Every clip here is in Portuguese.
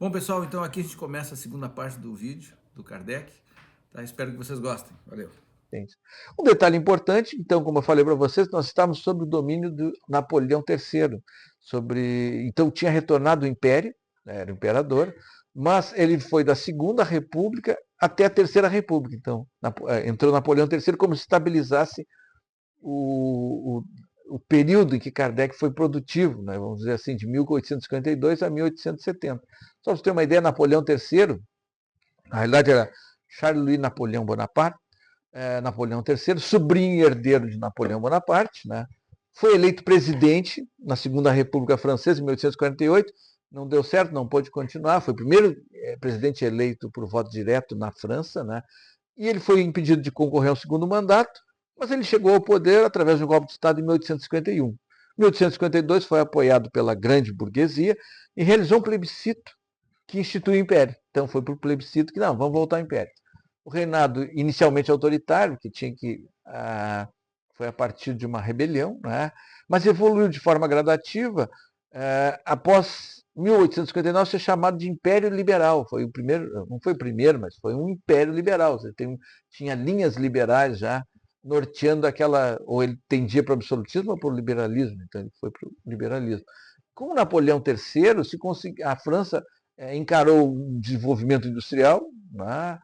Bom, pessoal, então aqui a gente começa a segunda parte do vídeo do Kardec. Tá? Espero que vocês gostem. Valeu. Entende? Um detalhe importante, então, como eu falei para vocês, nós estávamos sob o domínio do Napoleão III. Então tinha retornado o Império, né, era o imperador, mas ele foi da Segunda República até a Terceira República. Então, entrou Napoleão III como se estabilizasse o, o período em que Kardec foi produtivo, né, vamos dizer assim, de 1852 a 1870. Só para você ter uma ideia, Napoleão III, na realidade era Charles-Louis Napoleão Bonaparte, Napoleão III, sobrinho e herdeiro de Napoleão Bonaparte, né? Foi eleito presidente na Segunda República Francesa, em 1848, não deu certo, não pôde continuar, foi o primeiro presidente eleito por voto direto na França, né? E ele foi impedido de concorrer ao segundo mandato, mas ele chegou ao poder através de um golpe de Estado em 1851. Em 1852 foi apoiado pela grande burguesia e realizou um plebiscito que instituiu o Império. Então foi por plebiscito que, não, vamos voltar ao Império. O reinado inicialmente autoritário, que tinha que foi a partir de uma rebelião, né? Mas evoluiu de forma gradativa após 1859 ser chamado de Império Liberal. Foi o primeiro, não foi o primeiro, mas foi um Império Liberal. Tinha linhas liberais já norteando aquela, ou ele tendia para o absolutismo ou para o liberalismo, então ele foi para o liberalismo. Com Napoleão III, a França encarou um desenvolvimento industrial, né,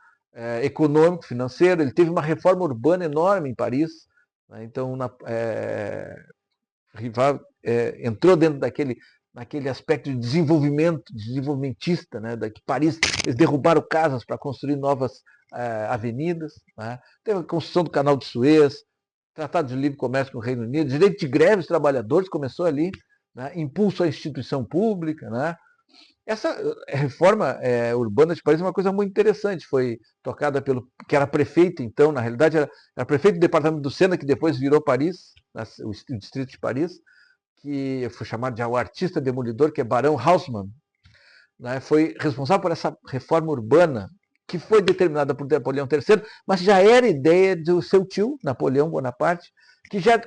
econômico, financeiro. Ele teve uma reforma urbana enorme em Paris. Né, então, Rival entrou dentro naquele aspecto de desenvolvimento, desenvolvimentista, né, que Paris, eles derrubaram casas para construir novas avenidas. Né, teve a construção do Canal de Suez, Tratado de Livre Comércio com o Reino Unido, direito de greve dos trabalhadores começou ali, né, impulso à instituição pública, né. Essa reforma urbana de Paris é uma coisa muito interessante. Foi tocada pelo que era prefeito, então, na realidade, era prefeito do departamento do Sena, que depois virou Paris, o distrito de Paris, que foi chamado de o artista demolidor, que é Barão Haussmann. Né, foi responsável por essa reforma urbana, que foi determinada por Napoleão III, mas já era ideia do seu tio, Napoleão Bonaparte, que já,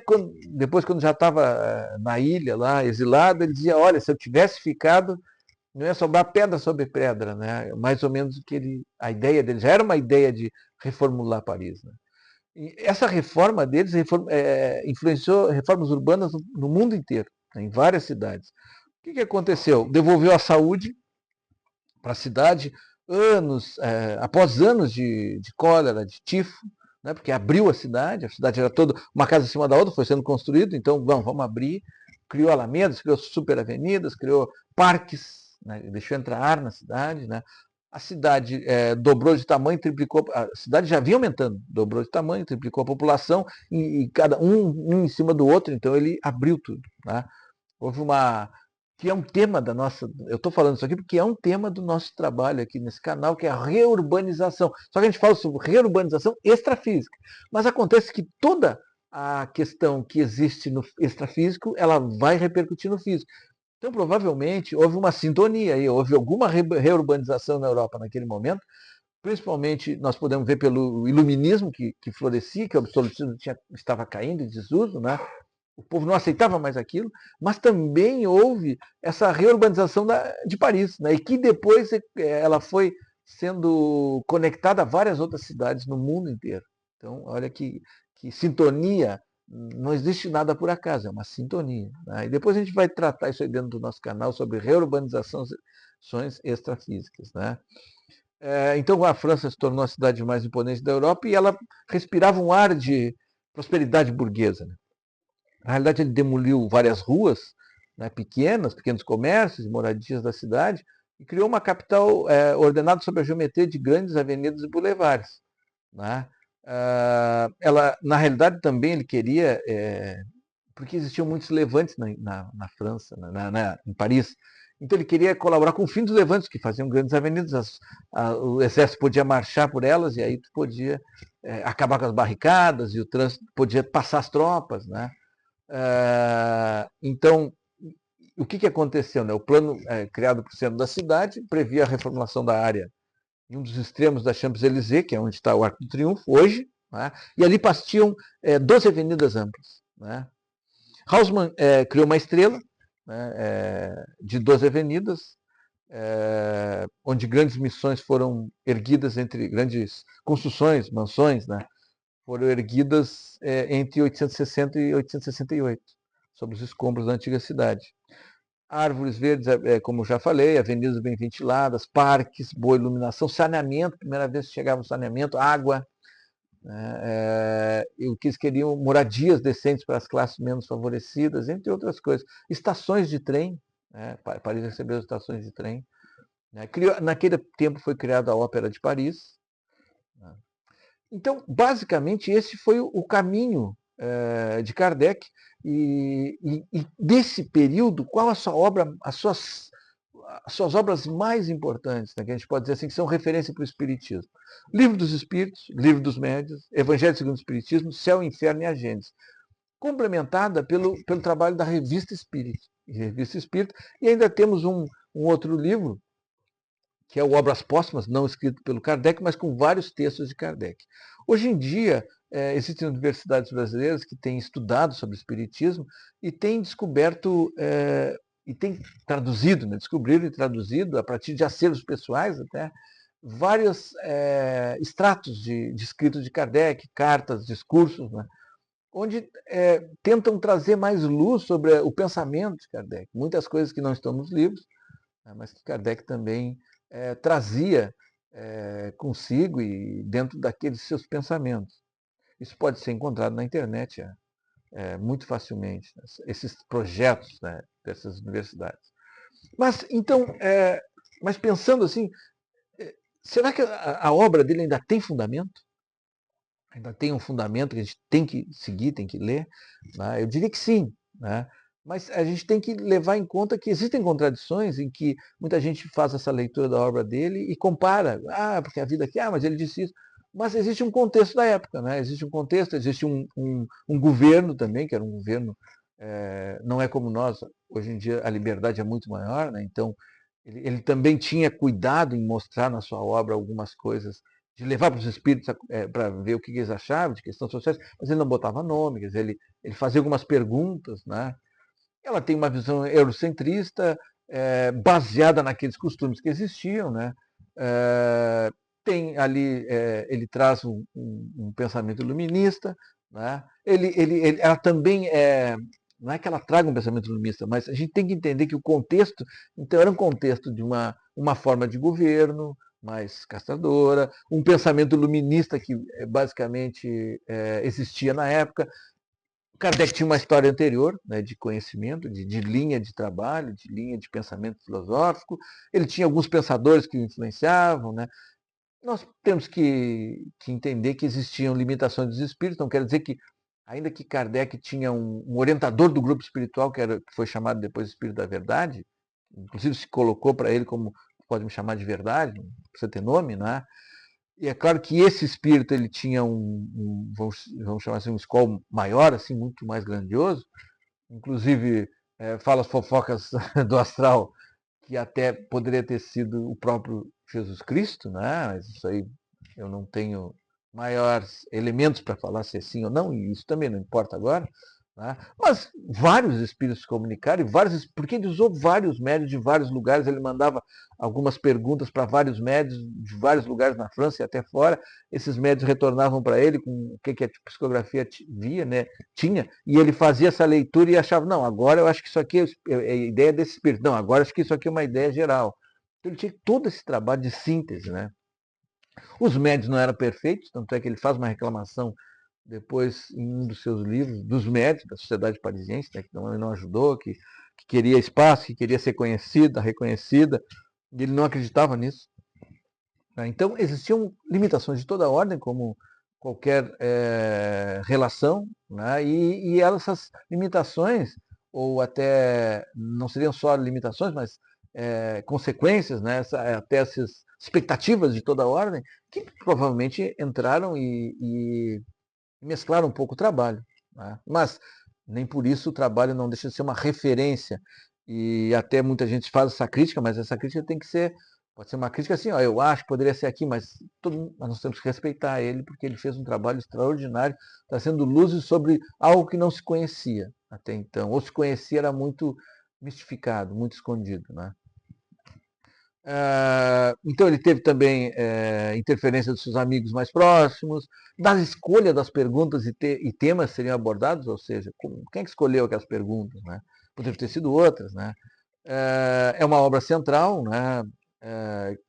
depois, quando já estava na ilha, lá, exilado, ele dizia, olha, se eu tivesse ficado, não ia sobrar pedra sobre pedra, né? Mais ou menos que a ideia dele já era uma ideia de reformular Paris. Né? E essa reforma deles influenciou reformas urbanas no mundo inteiro, né? Em várias cidades. O que aconteceu? Devolveu a saúde para a cidade após anos de cólera, de tifo, né? Porque abriu a cidade era toda uma casa em cima da outra, foi sendo construída, então vamos abrir. Criou alamedas, criou super avenidas, criou parques, né? Deixou entrar ar na cidade. Né? A cidade dobrou de tamanho, triplicou. A cidade já vinha aumentando, dobrou de tamanho, triplicou a população, e cada um em cima do outro, então ele abriu tudo. Né? Houve que é um tema da nossa. Eu estou falando isso aqui porque é um tema do nosso trabalho aqui nesse canal, que é a reurbanização. Só que a gente fala sobre reurbanização extrafísica. Mas acontece que toda a questão que existe no extrafísico, ela vai repercutir no físico. Então, provavelmente, houve uma sintonia aí, houve alguma reurbanização na Europa naquele momento. Principalmente, nós podemos ver pelo iluminismo que florescia, que o absolutismo estava caindo em desuso, né? O povo não aceitava mais aquilo, mas também houve essa reurbanização de Paris, né? E que depois ela foi sendo conectada a várias outras cidades no mundo inteiro. Então, olha que sintonia, não existe nada por acaso, é uma sintonia. Né? E depois a gente vai tratar isso aí dentro do nosso canal sobre reurbanizações extrafísicas. Né? Então a França se tornou a cidade mais imponente da Europa e ela respirava um ar de prosperidade burguesa. Né? Na realidade, ele demoliu várias ruas, né, pequenos comércios e moradias da cidade, e criou uma capital ordenada sob a geometria de grandes avenidas e bulevares. Né? Na realidade, também ele queria, porque existiam muitos levantes na França, em Paris. Então ele queria colaborar com o fim dos levantes, que faziam grandes avenidas, o exército podia marchar por elas, e aí tu podia acabar com as barricadas, e o trânsito podia passar as tropas. Né? Então, o que aconteceu? Né? O plano criado para o centro da cidade previa a reformulação da área em um dos extremos da Champs-Élysées, que é onde está o Arco do Triunfo hoje, né? E ali partiam 12 avenidas amplas. Né? Haussmann criou uma estrela, né, de 12 avenidas, onde grandes missões foram erguidas, entre grandes construções, mansões, né, foram erguidas entre 860 e 868, sobre os escombros da antiga cidade. Árvores verdes, como já falei, avenidas bem ventiladas, parques, boa iluminação, saneamento, primeira vez que chegava o saneamento, água, né, e o que eles queriam, moradias decentes para as classes menos favorecidas, entre outras coisas. Estações de trem, né, Paris recebeu as estações de trem. Né, naquele tempo foi criada a Ópera de Paris. Né. Então, basicamente, esse foi o caminho de Kardec. E desse período, qual a sua obra, as suas obras mais importantes, né, que a gente pode dizer assim, que são referência para o Espiritismo? Livro dos Espíritos, Livro dos Médiuns, Evangelho segundo o Espiritismo, Céu, Inferno e a Gênese, complementada pelo trabalho da Revista Espírita. E ainda temos um outro livro, que é o Obras Póstumas, não escrito pelo Kardec, mas com vários textos de Kardec. Hoje em dia, existem universidades brasileiras que têm estudado sobre o Espiritismo e têm descoberto e têm traduzido, né, descobriram e traduzido, a partir de acervos pessoais até, vários extratos de escritos de Kardec, cartas, discursos, né, onde tentam trazer mais luz sobre o pensamento de Kardec. Muitas coisas que não estão nos livros, né, mas que Kardec também trazia consigo e dentro daqueles seus pensamentos. Isso pode ser encontrado na internet muito facilmente, né, esses projetos, né, dessas universidades. Mas então, mas pensando assim, será que a obra dele ainda tem fundamento? Ainda tem um fundamento que a gente tem que seguir, tem que ler? Né? Eu diria que sim, né? Mas a gente tem que levar em conta que existem contradições em que muita gente faz essa leitura da obra dele e compara. Porque a vida aqui, mas ele disse isso. Mas existe um contexto da época, né? Existe um contexto, existe um governo também, que era um governo, não é como nós, hoje em dia a liberdade é muito maior, né? Então ele também tinha cuidado em mostrar na sua obra algumas coisas, de levar para os espíritos para ver o que eles achavam de questões sociais, mas ele não botava nome, quer dizer, ele fazia algumas perguntas, né? Ela tem uma visão eurocentrista, baseada naqueles costumes que existiam, né? Tem ali, ele traz um pensamento iluminista, né? Ela também não é que ela traga um pensamento iluminista, mas a gente tem que entender que o contexto, então era um contexto de uma forma de governo mais castradora, um pensamento iluminista que basicamente existia na época. Kardec tinha uma história anterior, né, de conhecimento, de linha de trabalho, de linha de pensamento filosófico. Ele tinha alguns pensadores que o influenciavam. Né? Nós temos que entender que existiam limitações dos espíritos, não quer dizer que, ainda que Kardec tinha um orientador do grupo espiritual, que foi chamado depois de Espírito da Verdade, inclusive se colocou para ele como, pode me chamar de verdade, não precisa ter nome, né? E é claro que esse espírito ele tinha vamos chamar assim, um escola maior, assim, muito mais grandioso. Inclusive, fala as fofocas do astral que até poderia ter sido o próprio Jesus Cristo, né? Mas isso aí eu não tenho maiores elementos para falar se é sim ou não, e isso também não importa agora. Né? Mas vários espíritos se comunicaram, porque ele usou vários médios de vários lugares, ele mandava algumas perguntas para vários médios de vários lugares na França e até fora. Esses médios retornavam para ele com o que a psicografia via, né, tinha, e ele fazia essa leitura e achava, não, agora eu acho que isso aqui é a ideia desse espírito, não, agora acho que isso aqui é uma ideia geral. Então ele tinha todo esse trabalho de síntese. Né? Os médios não eram perfeitos, tanto é que ele faz uma reclamação depois em um dos seus livros, dos médios da Sociedade Parisiense, né, que não ajudou, que queria espaço, que queria ser conhecida, reconhecida, e ele não acreditava nisso. Então, existiam limitações de toda ordem, como qualquer relação, né, e essas limitações, ou até não seriam só limitações, mas consequências, né, até essas expectativas de toda ordem, que provavelmente entraram e mesclaram um pouco o trabalho. Né? Mas nem por isso o trabalho não deixa de ser uma referência. E até muita gente faz essa crítica, mas essa crítica tem que ser, pode ser uma crítica assim, eu acho que poderia ser aqui, mas nós temos que respeitar ele, porque ele fez um trabalho extraordinário, trazendo luzes sobre algo que não se conhecia até então, ou se conhecia era muito mistificado, muito escondido. Né? Então ele teve também interferência dos seus amigos mais próximos, da escolha das perguntas e temas seriam abordados, ou seja, quem é que escolheu aquelas perguntas, né? Poderiam ter sido outras, né? É uma obra central, né?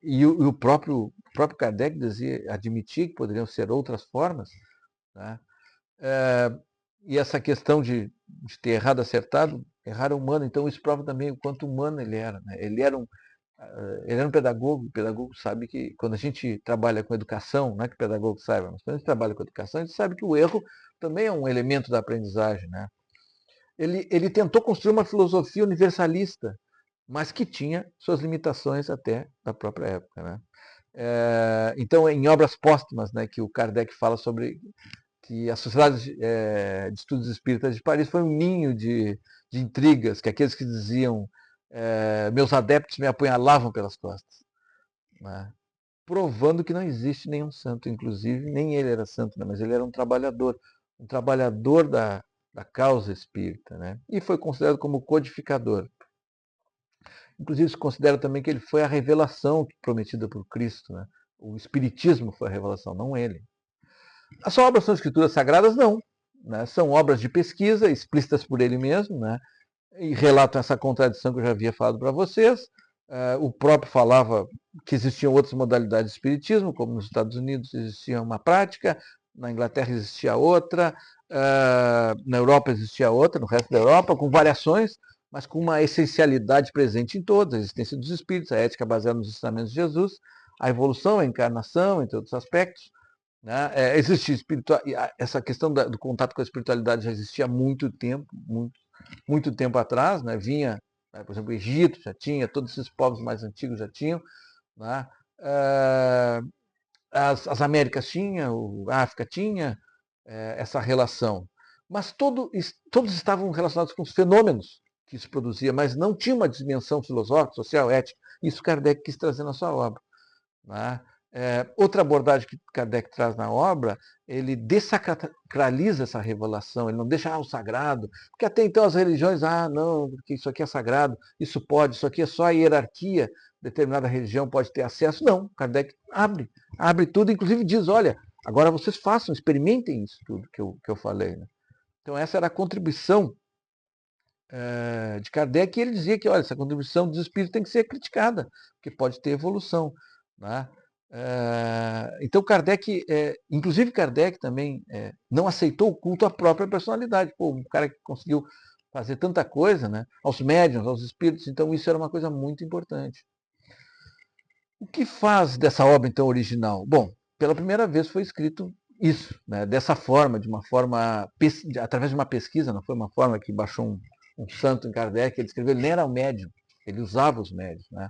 E o próprio Kardec admitia que poderiam ser outras formas, né? E essa questão de ter errado, acertado, errar é humano, então isso prova também o quanto humano ele era, né? Ele era um pedagogo, o pedagogo sabe que quando a gente trabalha com educação, não é que o pedagogo saiba, mas quando a gente trabalha com educação, a gente sabe que o erro também é um elemento da aprendizagem, né? Ele tentou construir uma filosofia universalista, mas que tinha suas limitações até da própria época, né? Então, em obras póstumas, né, que o Kardec fala sobre que a Sociedade de Estudos Espíritas de Paris foi um ninho de intrigas, que aqueles que diziam meus adeptos me apunhalavam pelas costas, né? Provando que não existe nenhum santo, inclusive, nem ele era santo, né? Mas ele era um trabalhador da causa espírita, né? E foi considerado como codificador. Inclusive, se considera também que ele foi a revelação prometida por Cristo, né? O Espiritismo foi a revelação, não ele. As suas obras são escrituras sagradas? Não. Né? São obras de pesquisa, explícitas por ele mesmo, né? E relatam essa contradição que eu já havia falado para vocês. O próprio falava que existiam outras modalidades de espiritismo, como nos Estados Unidos existia uma prática, na Inglaterra existia outra, na Europa existia outra, no resto da Europa, com variações, mas com uma essencialidade presente em todas, a existência dos espíritos, a ética baseada nos ensinamentos de Jesus, a evolução, a encarnação, entre outros aspectos. Né? Essa questão do contato com a espiritualidade já existia há muito tempo, muito tempo atrás, né? Vinha, né, por exemplo, o Egito já tinha, todos esses povos mais antigos já tinham, né? As Américas tinham, a África tinha essa relação, mas todos estavam relacionados com os fenômenos que isso produzia, mas não tinha uma dimensão filosófica, social, ética. Isso Kardec quis trazer na sua obra. Né? Outra abordagem que Kardec traz na obra, ele desacraliza essa revelação, ele não deixa o sagrado, porque até então as religiões, não, porque isso aqui é sagrado, isso pode, isso aqui é só a hierarquia, determinada religião pode ter acesso. Não, Kardec abre tudo, inclusive diz, olha, agora vocês façam, experimentem isso tudo que eu falei. Né? Então essa era a contribuição de Kardec, e ele dizia que, olha, essa contribuição dos espíritos tem que ser criticada, porque pode ter evolução. Né? Então Kardec, inclusive Kardec também não aceitou o culto à própria personalidade. Pô, um cara que conseguiu fazer tanta coisa, né? Aos médiuns, aos espíritos, então isso era uma coisa muito importante. O que faz dessa obra então original? Bom, pela primeira vez foi escrito isso, né? Dessa forma, através de uma pesquisa, não foi uma forma que baixou um santo em Kardec, ele escreveu, ele nem era um médium, ele usava os médios, né?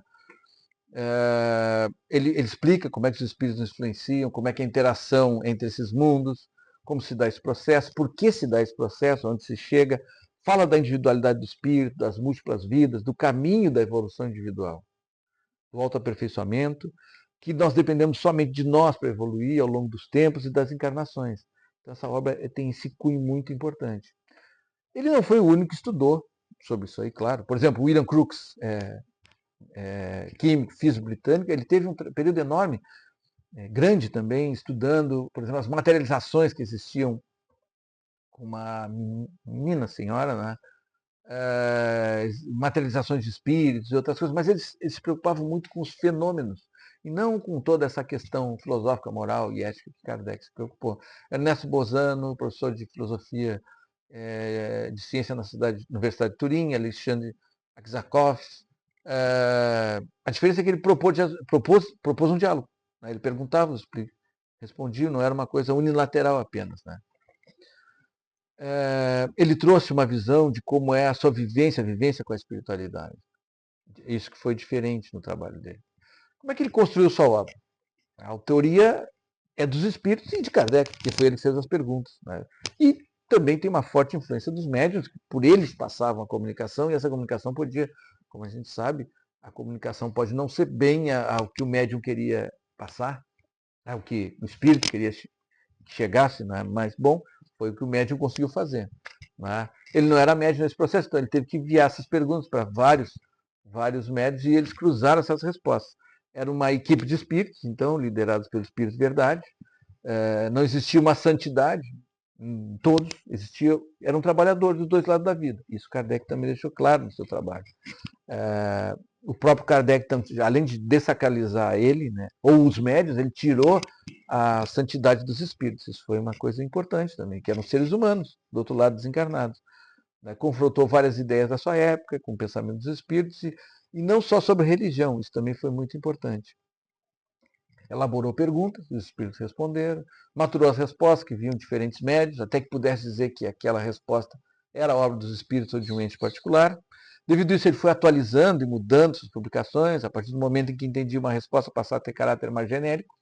Ele explica como é que os espíritos influenciam, como é que é a interação entre esses mundos, como se dá esse processo, por que se dá esse processo, onde se chega, fala da individualidade do espírito, das múltiplas vidas, do caminho da evolução individual, do autoaperfeiçoamento, que nós dependemos somente de nós para evoluir ao longo dos tempos e das encarnações. Então essa obra tem esse cunho muito importante. Ele não foi o único que estudou sobre isso aí, claro. Por exemplo, William Crookes, químico, físico britânico, ele teve um período enorme, grande também, estudando, por exemplo, as materializações que existiam com uma menina senhora, né? Materializações de espíritos e outras coisas, mas eles se preocupavam muito com os fenômenos e não com toda essa questão filosófica, moral e ética que Kardec se preocupou. Ernesto Bozano, professor de filosofia de ciência na Universidade de Turim, Alexandre Aksakov. A diferença é que ele propôs um diálogo. Né? Ele perguntava, respondia, não era uma coisa unilateral apenas. Né? Ele trouxe uma visão de como é a sua vivência, a vivência com a espiritualidade. Isso que foi diferente no trabalho dele. Como é que ele construiu sua obra? A autoria é dos espíritos e de Kardec, que foi ele que fez as perguntas. Né? E também tem uma forte influência dos médiuns, que por eles passavam a comunicação, e essa comunicação podia, como a gente sabe, a comunicação pode não ser bem ao que o médium queria passar, né? O que o espírito queria que chegasse, né? Mas, bom, foi o que o médium conseguiu fazer. Né? Ele não era médium nesse processo, então ele teve que enviar essas perguntas para vários vários médios, e eles cruzaram essas respostas. Era uma equipe de espíritos, então, liderados pelo Espírito Verdade. Não existia uma santidade em todos, era um trabalhador dos dois lados da vida. Isso Kardec também deixou claro no seu trabalho. O próprio Kardec, além de dessacralizar ele, né, ou os médios, ele tirou a santidade dos espíritos. Isso foi uma coisa importante também, que eram seres humanos, do outro lado desencarnados. Né? Confrontou várias ideias da sua época, com o pensamento dos espíritos, e não só sobre religião, isso também foi muito importante. Elaborou perguntas, os espíritos responderam, maturou as respostas que vinham de diferentes médios, até que pudesse dizer que aquela resposta era obra dos espíritos ou de um ente particular. Devido a isso, ele foi atualizando e mudando suas publicações, a partir do momento em que entendia uma resposta passar a ter caráter mais genérico,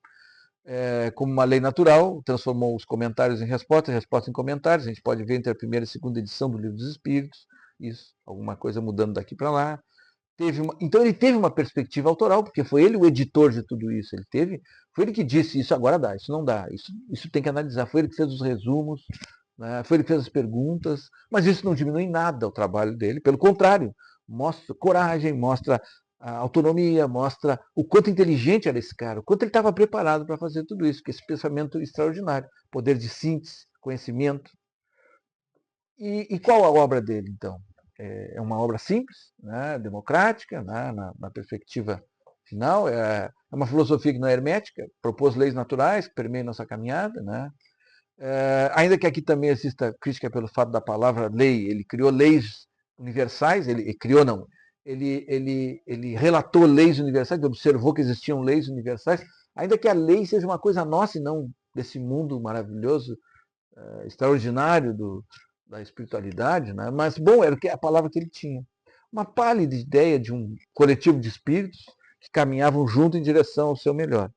como uma lei natural, transformou os comentários em respostas, respostas em comentários. A gente pode ver entre a primeira e a segunda edição do Livro dos Espíritos, isso, alguma coisa mudando daqui para lá. Então ele teve uma perspectiva autoral, porque foi ele o editor de tudo isso. Foi ele que disse, isso agora dá, isso não dá, isso tem que analisar. Foi ele que fez os resumos, né? Foi ele que fez as perguntas, mas isso não diminui em nada o trabalho dele, pelo contrário, mostra coragem, mostra a autonomia, mostra o quanto inteligente era esse cara, o quanto ele estava preparado para fazer tudo isso, que esse pensamento extraordinário, poder de síntese, conhecimento. E qual a obra dele, então? É uma obra simples, né, democrática, né, na perspectiva final. É uma filosofia que não é hermética, propôs leis naturais que permeiam nossa caminhada. Né? Ainda que aqui também exista crítica pelo fato da palavra lei, ele criou leis universais, ele relatou leis universais, observou que existiam leis universais, ainda que a lei seja uma coisa nossa e não desse mundo maravilhoso, extraordinário da espiritualidade, né? Mas, bom, era a palavra que ele tinha. Uma pálida ideia de um coletivo de espíritos que caminhavam junto em direção ao seu melhor.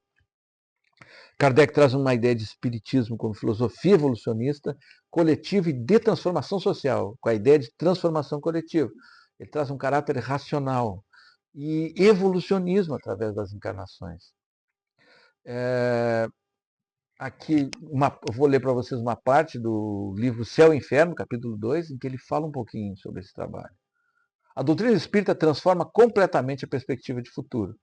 Kardec traz uma ideia de espiritismo como filosofia evolucionista, coletiva e de transformação social, com a ideia de transformação coletiva. Ele traz um caráter racional e evolucionismo através das encarnações. Aqui, eu vou ler para vocês uma parte do livro Céu e Inferno, capítulo 2, em que ele fala um pouquinho sobre esse trabalho. A doutrina espírita transforma completamente a perspectiva de futuro.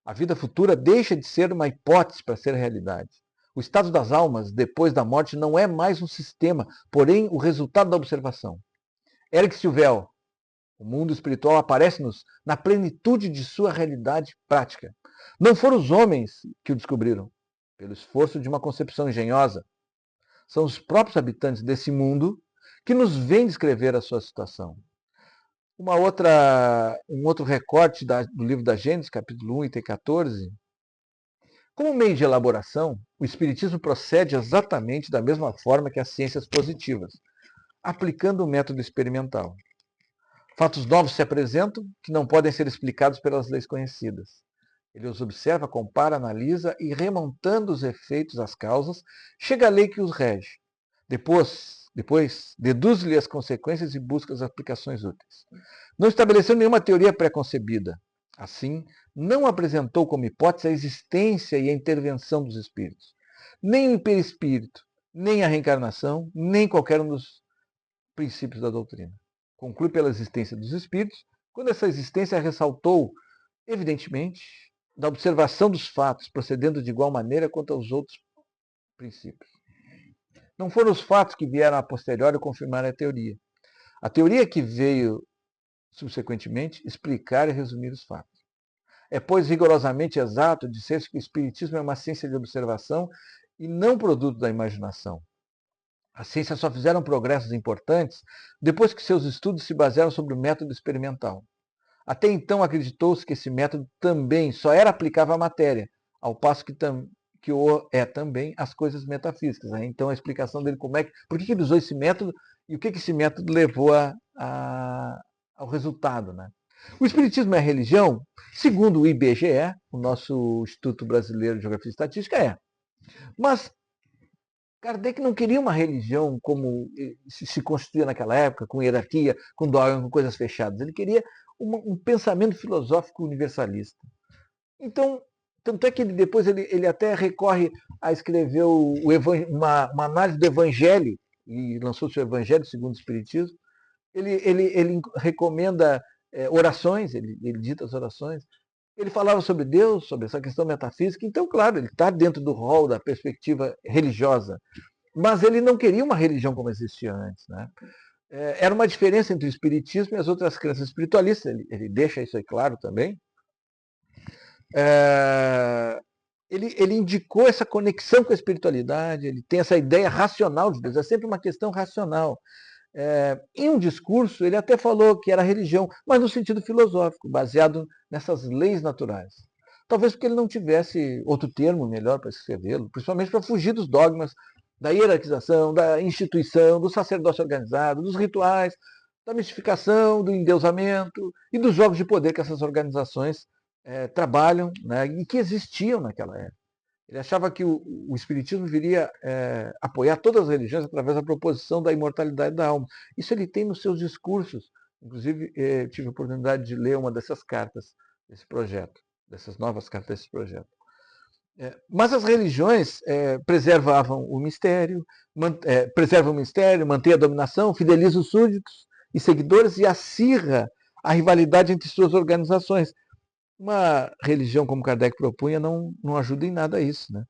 A vida futura deixa de ser uma hipótese para ser realidade. O estado das almas depois da morte não é mais um sistema, porém o resultado da observação. Ergue-se o véu. O mundo espiritual aparece-nos na plenitude de sua realidade prática. Não foram os homens que o descobriram, pelo esforço de uma concepção engenhosa. São os próprios habitantes desse mundo que nos vêm descrever a sua situação. Um outro recorte do livro da Gênesis, capítulo 1, item 14. Como meio de elaboração, o Espiritismo procede exatamente da mesma forma que as ciências positivas, aplicando o método experimental. Fatos novos se apresentam que não podem ser explicados pelas leis conhecidas. Ele os observa, compara, analisa e, remontando os efeitos às causas, chega à lei que os rege. Depois deduz-lhe as consequências e busca as aplicações úteis. Não estabeleceu nenhuma teoria pré-concebida. Assim, não apresentou como hipótese a existência e a intervenção dos espíritos. Nem o perispírito, nem a reencarnação, nem qualquer um dos princípios da doutrina. Conclui pela existência dos espíritos, quando essa existência ressaltou, evidentemente, da observação dos fatos, procedendo de igual maneira quanto aos outros princípios. Não foram os fatos que vieram a posteriori confirmar a teoria. A teoria que veio, subsequentemente, explicar e resumir os fatos. É, pois, rigorosamente exato dizer-se que o Espiritismo é uma ciência de observação e não produto da imaginação. As ciências só fizeram progressos importantes depois que seus estudos se basearam sobre o método experimental. Até então acreditou-se que esse método também só era aplicável à matéria, ao passo que o é também às coisas metafísicas. Então a explicação dele por que ele usou esse método e o que esse método levou ao resultado. Né? O Espiritismo é religião? Segundo o IBGE, o nosso Instituto Brasileiro de Geografia e Estatística, é. Mas Kardec não queria uma religião como se constituía naquela época, com hierarquia, com dogma, com coisas fechadas. Ele queria um pensamento filosófico universalista. Então, tanto é que depois ele até recorre a escrever uma análise do Evangelho, e lançou o seu Evangelho segundo o Espiritismo. Ele recomenda orações, ele dita as orações. Ele falava sobre Deus, sobre essa questão metafísica. Então, claro, ele está dentro do rol da perspectiva religiosa. Mas ele não queria uma religião como existia antes, né? Era uma diferença entre o espiritismo e as outras crenças espiritualistas. Ele deixa isso aí claro também. Ele indicou essa conexão com a espiritualidade, ele tem essa ideia racional de Deus, é sempre uma questão racional. Em um discurso, ele até falou que era religião, mas no sentido filosófico, baseado nessas leis naturais. Talvez porque ele não tivesse outro termo melhor para escrevê-lo, principalmente para fugir dos dogmas da hierarquização, da instituição, do sacerdócio organizado, dos rituais, da mistificação, do endeusamento e dos jogos de poder que essas organizações trabalham, né, e que existiam naquela época. Ele achava que o Espiritismo viria apoiar todas as religiões através da proposição da imortalidade da alma. Isso ele tem nos seus discursos. Inclusive, tive a oportunidade de ler uma dessas cartas desse projeto, dessas novas cartas desse projeto. Mas as religiões preservavam o mistério, mantêm a dominação, fidelizam os súditos e seguidores e acirra a rivalidade entre suas organizações. Uma religião como Kardec propunha não ajuda em nada a isso, né?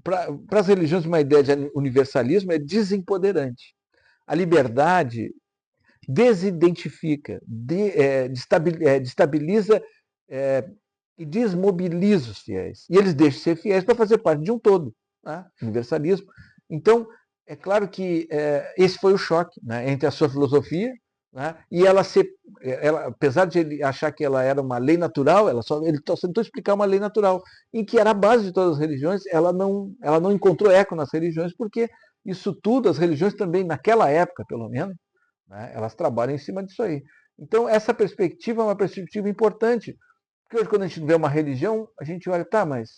Para as religiões, uma ideia de universalismo é desempoderante. A liberdade desidentifica, destabiliza e desmobiliza os fiéis. E eles deixam de ser fiéis para fazer parte de um todo, né? Universalismo. Então, é claro que esse foi o choque, né, entre a sua filosofia, né, e ela, apesar de ele achar que ela era uma lei natural, ele tentou explicar uma lei natural, em que era a base de todas as religiões, ela não encontrou eco nas religiões, porque isso tudo, as religiões também, naquela época, pelo menos, né, elas trabalham em cima disso aí. Então, essa perspectiva é uma perspectiva importante, porque hoje, quando a gente vê uma religião, a gente olha, tá, mas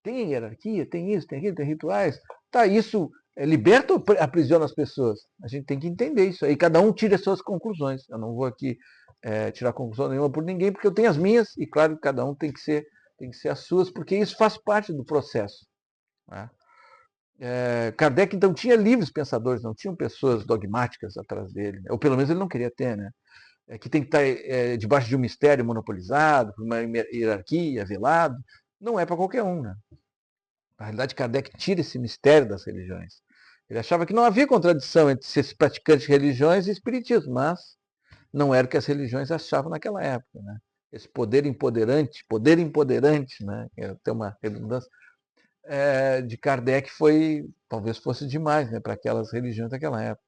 tem hierarquia, tem isso, tem aquilo, tem rituais. Tá, isso liberta ou aprisiona as pessoas? A gente tem que entender isso aí. Cada um tira as suas conclusões. Eu não vou aqui tirar conclusão nenhuma por ninguém, porque eu tenho as minhas, e claro que cada um tem que ser as suas, porque isso faz parte do processo, né? Kardec, então, tinha livres pensadores, não tinham pessoas dogmáticas atrás dele, ou pelo menos ele não queria ter, né? Que tem que estar debaixo de um mistério monopolizado, por uma hierarquia, velado. Não é para qualquer um, né? Na realidade, Kardec tira esse mistério das religiões. Ele achava que não havia contradição entre ser praticante de religiões e espiritismo, mas não era o que as religiões achavam naquela época, né? Esse poder empoderante, né? Tem uma redundância, de Kardec talvez fosse demais, né, para aquelas religiões daquela época.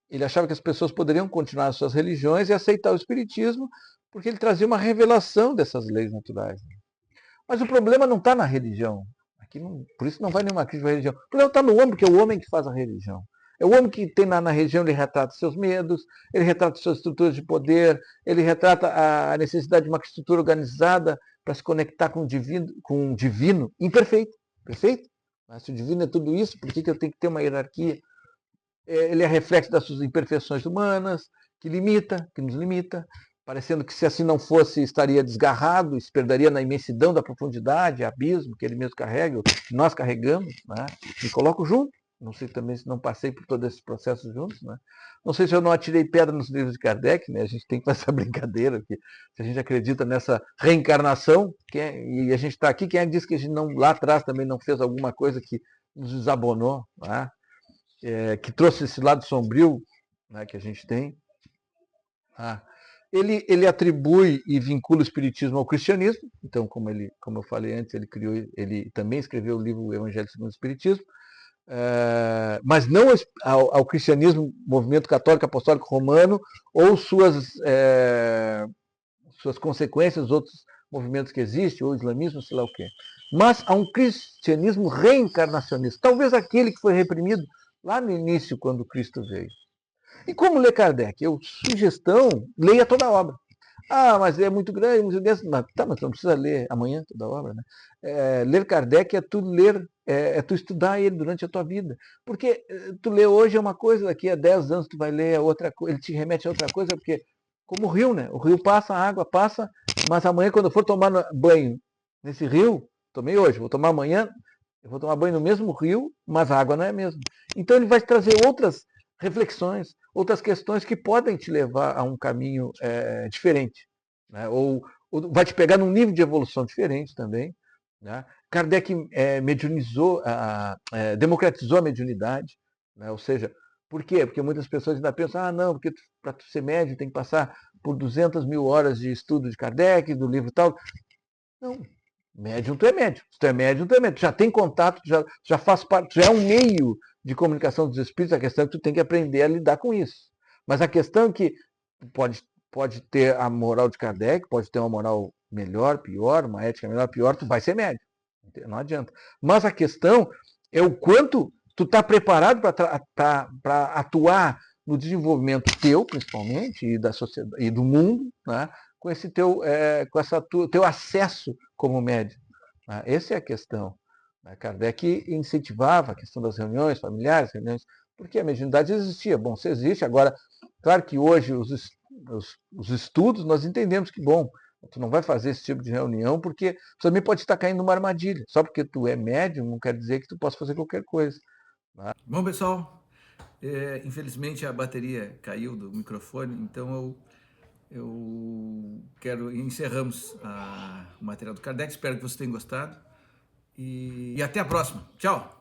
Ele achava que as pessoas poderiam continuar as suas religiões e aceitar o espiritismo, porque ele trazia uma revelação dessas leis naturais. Mas o problema não está na religião. Por isso não vai nenhuma crítica à religião. O problema está no homem, porque é o homem que faz a religião. É o homem que tem na religião, ele retrata seus medos, ele retrata suas estruturas de poder, ele retrata a necessidade de uma estrutura organizada para se conectar com o divino imperfeito. Perfeito? Mas se o divino é tudo isso, por que eu tenho que ter uma hierarquia? Ele é reflexo das suas imperfeições humanas, que nos limita, parecendo que se assim não fosse, estaria desgarrado, se perderia na imensidão da profundidade, abismo que ele mesmo carrega, que nós carregamos, né? Me coloco junto. Não sei também se não passei por todos esses processos juntos, né? Não sei se eu não atirei pedra nos livros de Kardec, né? A gente tem que fazer essa brincadeira, que se a gente acredita nessa reencarnação, e a gente está aqui, quem é que diz que a gente não, lá atrás também não fez alguma coisa que nos desabonou, né? Que trouxe esse lado sombrio, né, que a gente tem. Ele atribui e vincula o espiritismo ao cristianismo. Então, como eu falei antes, ele também escreveu o livro Evangelho segundo o Espiritismo, mas não ao cristianismo, movimento católico apostólico romano, ou suas consequências, outros movimentos que existem, ou islamismo, sei lá o quê. Mas a um cristianismo reencarnacionista, talvez aquele que foi reprimido lá no início, quando Cristo veio. E como ler Kardec? Sugestão, leia toda a obra. Mas é muito grande, muito denso. Mas não precisa ler amanhã toda a obra, né? Ler Kardec é tu estudar ele durante a tua vida. Porque tu lê hoje é uma coisa, daqui a 10 anos tu vai ler outra coisa, ele te remete a outra coisa, porque como o rio, né? O rio passa, a água passa, mas amanhã quando eu for tomar banho nesse rio, tomei hoje, vou tomar amanhã, eu vou tomar banho no mesmo rio, mas a água não é a mesma. Então ele vai trazer outras reflexões, outras questões que podem te levar a um caminho diferente, né? Ou vai te pegar num nível de evolução diferente também, né? Kardec mediunizou, democratizou a mediunidade, né? Ou seja, por quê? Porque muitas pessoas ainda pensam, não, porque para tu ser médium tem que passar por 200 mil horas de estudo de Kardec, do livro tal. Não, médium tu é médium. Se tu é médium, tu é médium. Tu já tem contato, tu já faz parte, tu é um meio de comunicação dos espíritos, a questão é que tu tem que aprender a lidar com isso. Mas a questão é que pode ter a moral de Kardec, pode ter uma moral melhor, pior, uma ética melhor, pior, tu vai ser médium. Não adianta. Mas a questão é o quanto tu está preparado para atuar no desenvolvimento teu, principalmente, e da sociedade e do mundo, né? Com esse teu acesso como médium. Né? Essa é a questão. Né? Kardec incentivava a questão das reuniões familiares, porque a mediunidade existia. Bom, se existe, agora, claro que hoje os estudos nós entendemos que, bom, tu não vai fazer esse tipo de reunião porque tu também pode estar caindo numa armadilha. Só porque tu é médium não quer dizer que tu possa fazer qualquer coisa. Né? Bom, pessoal, infelizmente a bateria caiu do microfone, então encerramos o material do Kardec. Espero que vocês tenham gostado e até a próxima. Tchau!